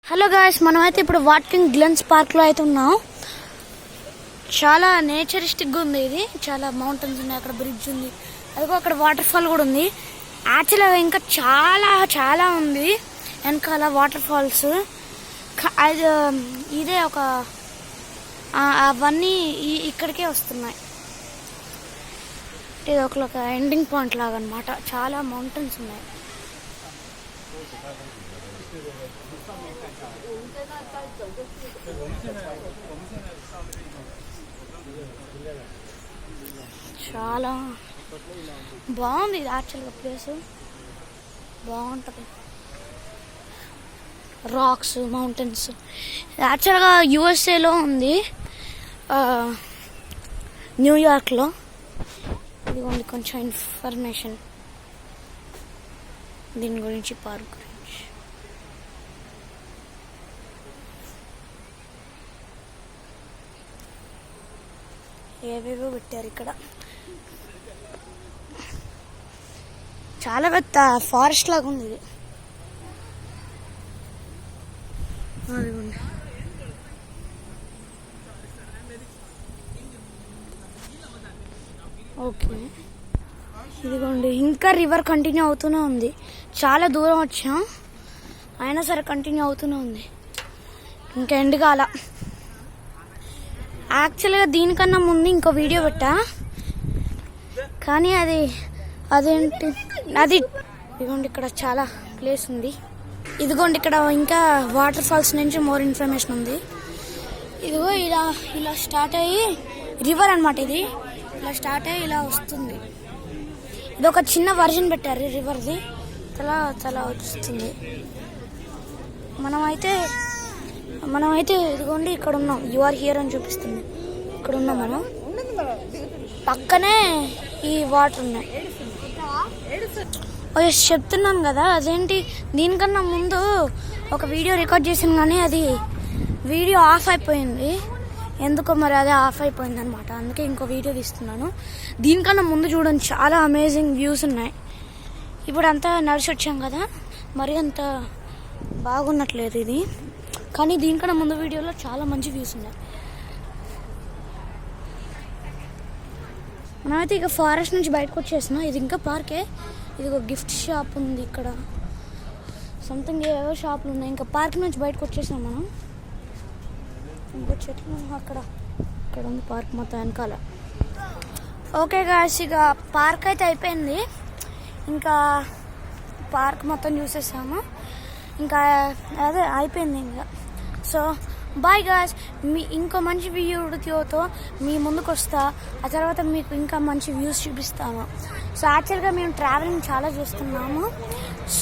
Hello guys, మనమైతే ఇప్పుడు వాట్కింగ్ glance park లో అయితే ఉన్నాం. చాలా నేచరిస్టిక్ గా ఉంది. ఇది చాలా మౌంటైన్స్ ఉన్నాయి, అక్కడ బ్రిడ్జ్ ఉంది, అదిగో అక్కడ వాటర్ ఫాల్ కూడా ఉంది. యాక్చువల్గా ఇంకా చాలా చాలా ఉంది వెనకాల వాటర్ ఫాల్స్. ఇదే ఒక అవన్నీ ఇక్కడికే వస్తున్నాయి. ఇది ఒక ఎండింగ్ పాయింట్ లాగా అన్నమాట. చాలా మౌంటైన్స్ ఉన్నాయి. చాలా బాగుంది ఇది యాక్చువల్గా. ప్లేస్ బాగుంటుంది. Rocks, mountains. యాక్చువల్గా యుఎస్ఏలో ఉంది, న్యూయార్క్లో. ఇదిగోండి కొంచెం ఇన్ఫర్మేషన్ దీని గురించి, పార్క్ గురించి. ఏవేవో పెట్టారు ఇక్కడ. చాలా పెద్ద ఫారెస్ట్ లాగా ఉంది ఇది. ఓకే, ఇదిగోండి ఇంకా రివర్ కంటిన్యూ అవుతూనే ఉంది. చాలా దూరం వచ్చాం, అయినా సరే కంటిన్యూ అవుతూనే ఉంది. ఇంకా ఎండ్ కాల. యాక్చువల్గా దీనికన్నా ముందు ఇంకో వీడియో పెట్టా, కానీ అదేంటి ఇదిగోండి ఇక్కడ చాలా ప్లేస్ ఉంది. ఇదిగోండి ఇక్కడ ఇంకా వాటర్ ఫాల్స్ నుంచి మోర్ ఇన్ఫర్మేషన్ ఉంది. ఇదిగో ఇలా స్టార్ట్ అయ్యి రివర్ అన్నమాట. ఇది ఇలా స్టార్ట్ అయ్యి ఇలా వస్తుంది. ఇది ఒక చిన్న వర్జన్ పెట్టారు రివర్ది. చాలా వస్తుంది. మనమైతే ఇదిగోండి ఇక్కడ ఉన్నాం. యూఆర్ హియర్ అని చూపిస్తుంది. ఇక్కడ ఉన్నాం మనం. పక్కనే ఈ వాటర్ ఉన్నాయి. చెప్తున్నాను కదా, అదేంటి దీనికన్నా ముందు ఒక వీడియో రికార్డ్ చేసాను, కానీ అది వీడియో ఆఫ్ అయిపోయింది. ఎందుకో మరి అదే ఆఫ్ అయిపోయింది అనమాట. అందుకే ఇంకో వీడియో తీస్తున్నాను. దీనికన్నా ముందు చూడండి, చాలా అమేజింగ్ వ్యూస్ ఉన్నాయి. ఇప్పుడు అంతా నడిచి వచ్చాం కదా, మరి అంత బాగున్నట్లేదు ఇది. కానీ దీనికన్నా ముందు వీడియోలో చాలా మంచి వ్యూస్ ఉన్నాయి. మనమైతే ఇక ఫారెస్ట్ నుంచి బయటకు వచ్చేసినాం. ఇది ఇంకా పార్కే. ఇది ఒక గిఫ్ట్ షాప్ ఉంది ఇక్కడ, సంథింగ్ ఏవో షాపులు ఉన్నాయి. ఇంకా పార్క్ నుంచి బయటకు వచ్చేసినాం మనం. ఇంకో చెట్లు అక్కడ ఉంది పార్క్ మొత్తం వెనకాల. ఓకే గాయ్స్, ఇక పార్క్ అయితే అయిపోయింది. ఇంకా పార్క్ మొత్తం చూసేసాము. ఇంకా అదే అయిపోయింది ఇంకా. సో బాయ్ గాయ్స్, ఇంకో మంచి వీడియోతో మీ ముందుకు వస్తా. ఆ తర్వాత మీకు ఇంకా మంచి వ్యూస్ చూపిస్తాను. సో యాక్చువల్గా మేము ట్రావెలింగ్ చాలా చేస్తున్నాము.